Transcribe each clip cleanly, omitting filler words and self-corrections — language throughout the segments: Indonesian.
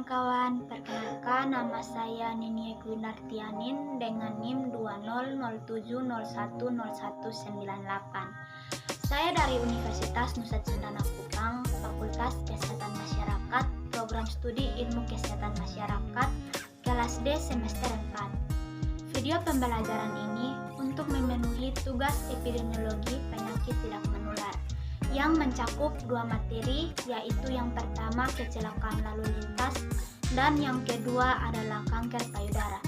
kawan-kawan, perkenalkan nama saya Nini Gwinartianin dengan NIM 20070101998. Saya dari Universitas Nusa Cendana Kupang, Fakultas Kesehatan Masyarakat, Program Studi Ilmu Kesehatan Masyarakat, kelas D semester 4. Video pembelajaran ini untuk memenuhi tugas epidemiologi penyakit tidak menular yang mencakup dua materi, yaitu yang pertama kecelakaan lalu lintas dan yang kedua adalah kanker payudara.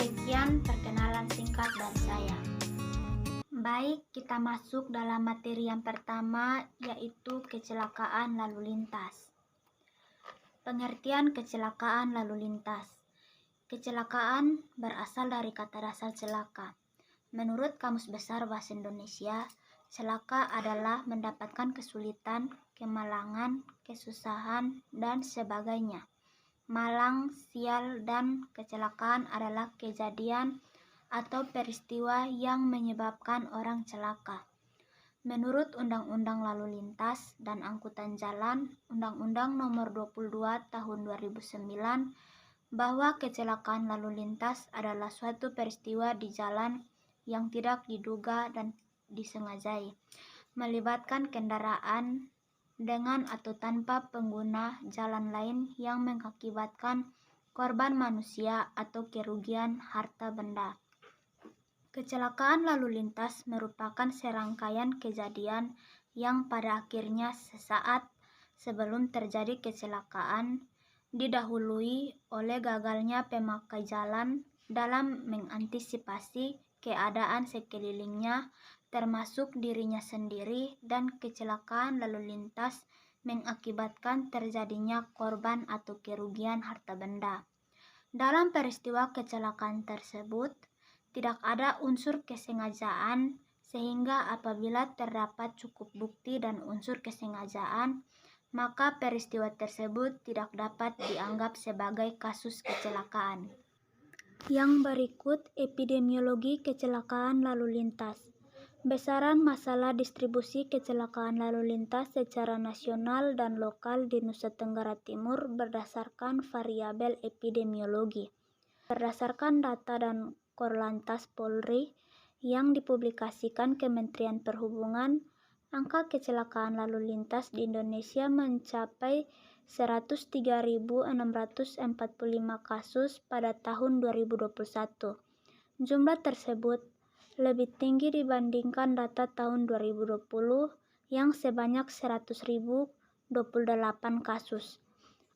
Sekian perkenalan singkat dari saya. Baik, kita masuk dalam materi yang pertama, yaitu kecelakaan lalu lintas. Pengertian kecelakaan lalu lintas. Kecelakaan berasal dari kata dasar celaka. Menurut Kamus Besar Bahasa Indonesia, celaka adalah mendapatkan kesulitan, kemalangan, kesusahan, dan sebagainya. Malang, sial, dan kecelakaan adalah kejadian atau peristiwa yang menyebabkan orang celaka. Menurut Undang-Undang Lalu Lintas dan Angkutan Jalan, Undang-Undang Nomor 22 Tahun 2009, bahwa kecelakaan lalu lintas adalah suatu peristiwa di jalan yang tidak diduga dan disengajai, melibatkan kendaraan dengan atau tanpa pengguna jalan lain yang mengakibatkan korban manusia atau kerugian harta benda. Kecelakaan lalu lintas merupakan serangkaian kejadian yang pada akhirnya sesaat sebelum terjadi kecelakaan didahului oleh gagalnya pemakai jalan dalam mengantisipasi keadaan sekelilingnya, termasuk dirinya sendiri, dan kecelakaan lalu lintas mengakibatkan terjadinya korban atau kerugian harta benda. Dalam peristiwa kecelakaan tersebut, tidak ada unsur kesengajaan, sehingga apabila terdapat cukup bukti dan unsur kesengajaan, maka peristiwa tersebut tidak dapat dianggap sebagai kasus kecelakaan. Yang berikut epidemiologi kecelakaan lalu lintas. Besaran masalah distribusi kecelakaan lalu lintas secara nasional dan lokal di Nusa Tenggara Timur berdasarkan variabel epidemiologi. Berdasarkan data dan Korlantas Polri yang dipublikasikan Kementerian Perhubungan, angka kecelakaan lalu lintas di Indonesia mencapai 103.645 kasus pada tahun 2021. Jumlah tersebut lebih tinggi dibandingkan data tahun 2020 yang sebanyak 100.028 kasus.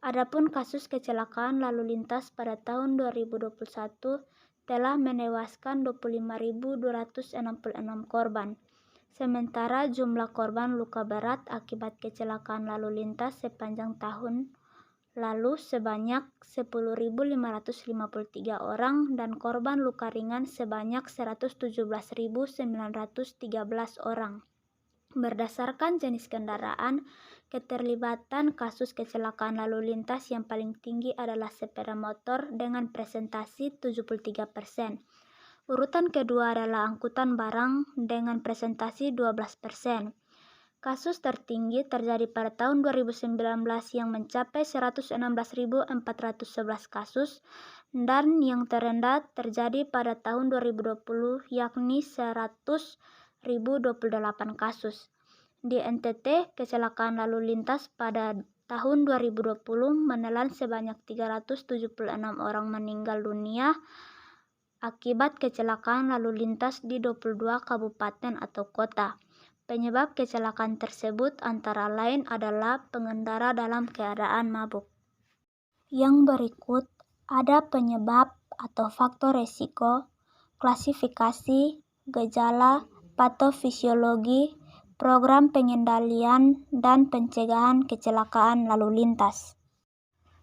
Adapun kasus kecelakaan lalu lintas pada tahun 2021 telah menewaskan 25.266 korban. Sementara jumlah korban luka berat akibat kecelakaan lalu lintas sepanjang tahun lalu sebanyak 10.553 orang dan korban luka ringan sebanyak 117.913 orang. Berdasarkan jenis kendaraan, keterlibatan kasus kecelakaan lalu lintas yang paling tinggi adalah sepeda motor dengan presentasi 73%. Urutan kedua adalah angkutan barang dengan presentasi 12%. Kasus tertinggi terjadi pada tahun 2019 yang mencapai 116.411 kasus dan yang terendah terjadi pada tahun 2020 yakni 100.028 kasus. Di NTT, kecelakaan lalu lintas pada tahun 2020 menelan sebanyak 376 orang meninggal dunia akibat kecelakaan lalu lintas di 22 kabupaten atau kota. Penyebab kecelakaan tersebut antara lain adalah pengendara dalam keadaan mabuk. Yang berikut ada penyebab atau faktor resiko, klasifikasi, gejala, patofisiologi, program pengendalian dan pencegahan kecelakaan lalu lintas.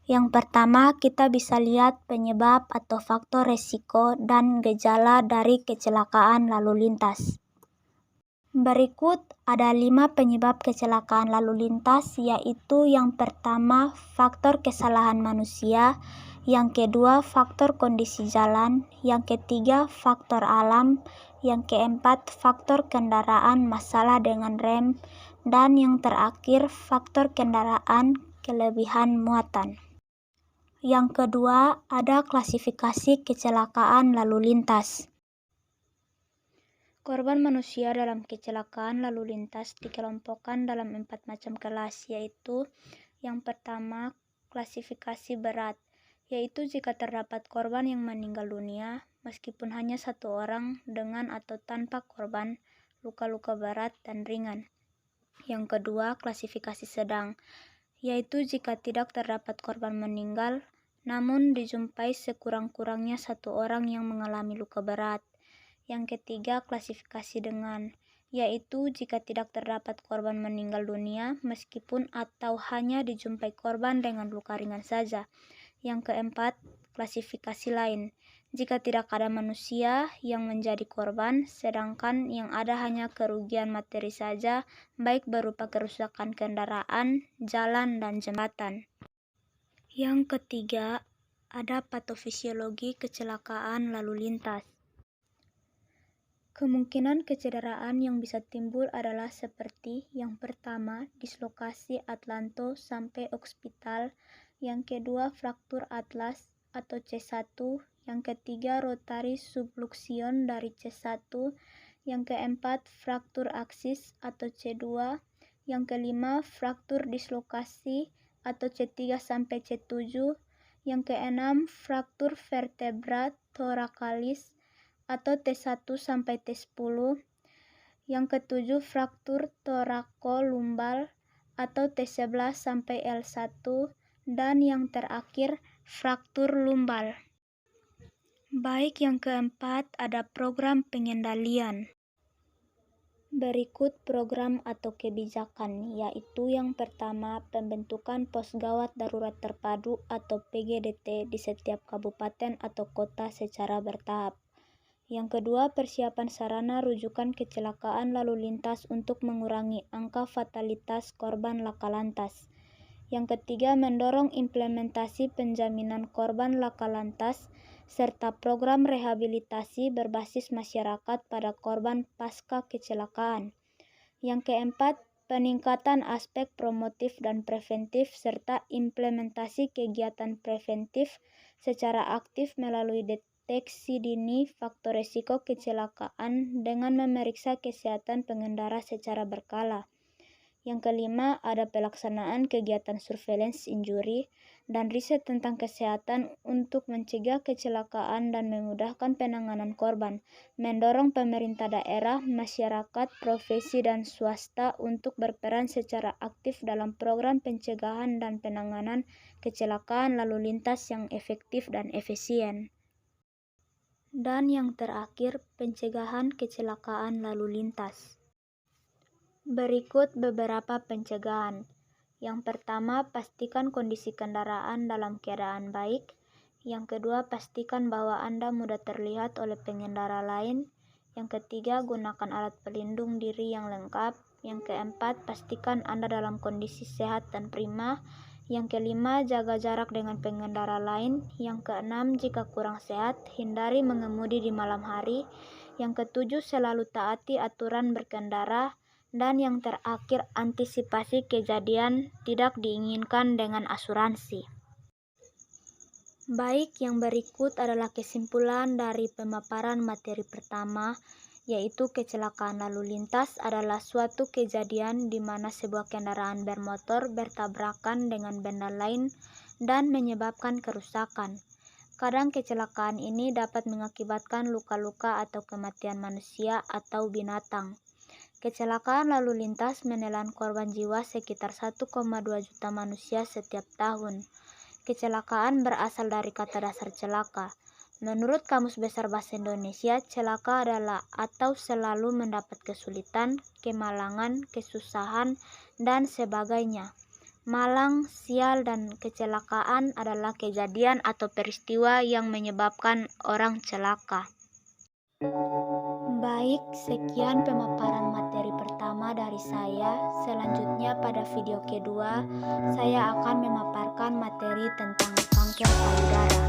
Yang pertama, kita bisa lihat penyebab atau faktor resiko dan gejala dari kecelakaan lalu lintas. Berikut ada 5 penyebab kecelakaan lalu lintas, yaitu yang pertama faktor kesalahan manusia, yang kedua faktor kondisi jalan, yang ketiga faktor alam, yang keempat faktor kendaraan masalah dengan rem, dan yang terakhir faktor kendaraan kelebihan muatan. Yang kedua, ada klasifikasi kecelakaan lalu lintas. Korban manusia dalam kecelakaan lalu lintas dikelompokkan dalam 4 macam kelas, yaitu yang pertama, klasifikasi berat, yaitu jika terdapat korban yang meninggal dunia, meskipun hanya satu orang dengan atau tanpa korban, luka-luka berat dan ringan. Yang kedua, klasifikasi sedang, yaitu jika tidak terdapat korban meninggal, namun dijumpai sekurang-kurangnya satu orang yang mengalami luka berat. Yang ketiga, klasifikasi dengan, yaitu jika tidak terdapat korban meninggal dunia, meskipun atau hanya dijumpai korban dengan luka ringan saja. Yang keempat, klasifikasi lain, jika tidak ada manusia yang menjadi korban, sedangkan yang ada hanya kerugian materi saja, baik berupa kerusakan kendaraan, jalan, dan jembatan. Yang ketiga, ada patofisiologi kecelakaan lalu lintas. Kemungkinan kecederaan yang bisa timbul adalah seperti yang pertama, dislokasi atlanto sampai oksipital, yang kedua, fraktur atlas atau C1, yang ketiga, rotari subluxation dari C1, yang keempat, fraktur aksis atau C2, yang kelima, fraktur dislokasi atau C3 sampai C7, yang keenam, fraktur vertebra thoracalis atau T1 sampai T10, yang ketujuh fraktur thoracolumbar atau T11 sampai L1, dan yang terakhir fraktur lumbar. Baik, yang keempat ada program pengendalian. Berikut program atau kebijakan, yaitu yang pertama, pembentukan pos gawat darurat terpadu atau PGDT di setiap kabupaten atau kota secara bertahap. Yang kedua, persiapan sarana rujukan kecelakaan lalu lintas untuk mengurangi angka fatalitas korban laka lantas. Yang ketiga, mendorong implementasi penjaminan korban laka lantas serta program rehabilitasi berbasis masyarakat pada korban pasca kecelakaan. Yang keempat, peningkatan aspek promotif dan preventif serta implementasi kegiatan preventif secara aktif melalui deteksi dini faktor risiko kecelakaan dengan memeriksa kesehatan pengendara secara berkala. Yang kelima, ada pelaksanaan kegiatan surveillance injury dan riset tentang kesehatan untuk mencegah kecelakaan dan memudahkan penanganan korban, mendorong pemerintah daerah, masyarakat, profesi, dan swasta untuk berperan secara aktif dalam program pencegahan dan penanganan kecelakaan lalu lintas yang efektif dan efisien. Dan yang terakhir, pencegahan kecelakaan lalu lintas. Berikut beberapa pencegahan. Yang pertama, pastikan kondisi kendaraan dalam keadaan baik. Yang kedua, pastikan bahwa Anda mudah terlihat oleh pengendara lain. Yang ketiga, gunakan alat pelindung diri yang lengkap. Yang keempat, pastikan Anda dalam kondisi sehat dan prima. Yang kelima, jaga jarak dengan pengendara lain. Yang keenam, jika kurang sehat, hindari mengemudi di malam hari. Yang ketujuh, selalu taati aturan berkendara. Dan yang terakhir, antisipasi kejadian tidak diinginkan dengan asuransi. Baik, yang berikut adalah kesimpulan dari pemaparan materi pertama, yaitu kecelakaan lalu lintas adalah suatu kejadian di mana sebuah kendaraan bermotor bertabrakan dengan benda lain dan menyebabkan kerusakan. Kadang kecelakaan ini dapat mengakibatkan luka-luka atau kematian manusia atau binatang. Kecelakaan lalu lintas menelan korban jiwa sekitar 1,2 juta manusia setiap tahun. Kecelakaan berasal dari kata dasar celaka. Menurut Kamus Besar Bahasa Indonesia, celaka adalah atau selalu mendapat kesulitan, kemalangan, kesusahan, dan sebagainya. Malang, sial, dan kecelakaan adalah kejadian atau peristiwa yang menyebabkan orang celaka. Baik, sekian pemaparan materi pertama dari saya. Selanjutnya pada video kedua, saya akan memaparkan materi tentang kanker payudara.